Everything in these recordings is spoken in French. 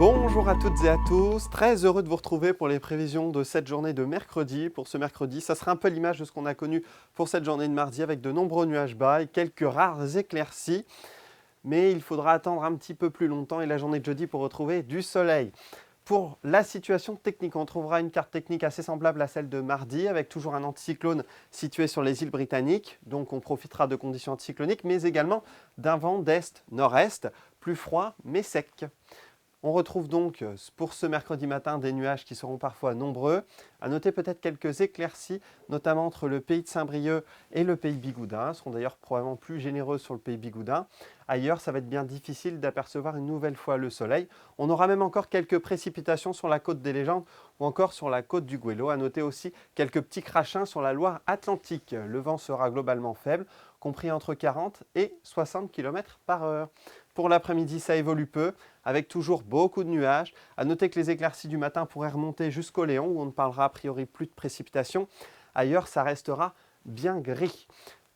Bonjour à toutes et à tous, très heureux de vous retrouver pour les prévisions de cette journée de mercredi. Pour ce mercredi, ça sera un peu l'image de ce qu'on a connu pour cette journée de mardi avec de nombreux nuages bas et quelques rares éclaircies. Mais il faudra attendre un petit peu plus longtemps et la journée de jeudi pour retrouver du soleil. Pour la situation technique, on trouvera une carte technique assez semblable à celle de mardi, avec toujours un anticyclone situé sur les îles britanniques. Donc on profitera de conditions anticycloniques, mais également d'un vent d'est-nord-est, plus froid mais sec. On retrouve donc pour ce mercredi matin des nuages qui seront parfois nombreux. À noter peut-être quelques éclaircies, notamment entre le pays de Saint-Brieuc et le pays Bigoudin. Elles seront d'ailleurs probablement plus généreuses sur le pays Bigoudin. Ailleurs, ça va être bien difficile d'apercevoir une nouvelle fois le soleil. On aura même encore quelques précipitations sur la côte des Légendes ou encore sur la côte du Goëlo. À noter aussi quelques petits crachins sur la Loire-Atlantique. Le vent sera globalement faible, compris entre 40 et 60 km/h. Pour l'après-midi, ça évolue peu, avec toujours beaucoup de nuages. À noter que les éclaircies du matin pourraient remonter jusqu'au Léon, où on ne parlera a priori plus de précipitations. Ailleurs, ça restera bien gris.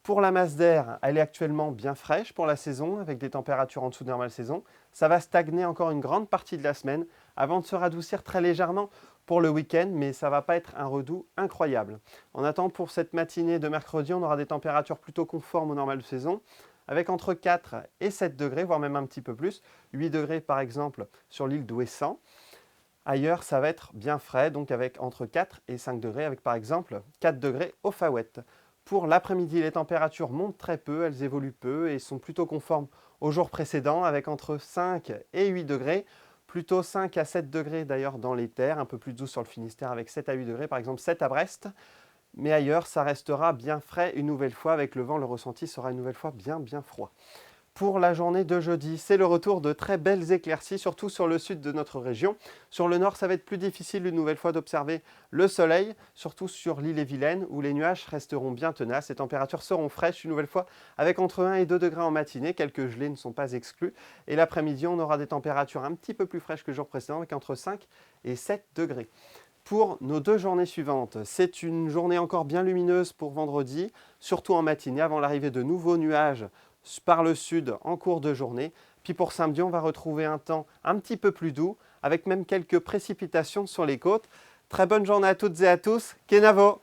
Pour la masse d'air, elle est actuellement bien fraîche pour la saison, avec des températures en dessous de normale saison. Ça va stagner encore une grande partie de la semaine, avant de se radoucir très légèrement pour le week-end, mais ça ne va pas être un redout incroyable. En attendant, pour cette matinée de mercredi, on aura des températures plutôt conformes aux normales de saison, avec entre 4 et 7 degrés, voire même un petit peu plus. 8 degrés par exemple sur l'île d'Ouessant. Ailleurs, ça va être bien frais, donc avec entre 4 et 5 degrés, avec par exemple 4 degrés au Faouette. Pour l'après-midi, les températures montent très peu, elles évoluent peu et sont plutôt conformes aux jours précédents, avec entre 5 et 8 degrés. Plutôt 5 à 7 degrés d'ailleurs dans les terres, un peu plus doux sur le Finistère avec 7 à 8 degrés, par exemple 7 à Brest. Mais ailleurs, ça restera bien frais une nouvelle fois. Avec le vent, le ressenti sera une nouvelle fois bien froid. Pour la journée de jeudi, c'est le retour de très belles éclaircies, surtout sur le sud de notre région. Sur le nord, ça va être plus difficile une nouvelle fois d'observer le soleil, surtout sur l'île-et-Vilaine, où les nuages resteront bien tenaces. Les températures seront fraîches une nouvelle fois, avec entre 1 et 2 degrés en matinée. Quelques gelées ne sont pas exclues. Et l'après-midi, on aura des températures un petit peu plus fraîches que le jour précédent, avec entre 5 et 7 degrés. Pour nos deux journées suivantes, c'est une journée encore bien lumineuse pour vendredi, surtout en matinée, avant l'arrivée de nouveaux nuages par le sud en cours de journée. Puis pour samedi, on va retrouver un temps un petit peu plus doux, avec même quelques précipitations sur les côtes. Très bonne journée à toutes et à tous. Kenavo!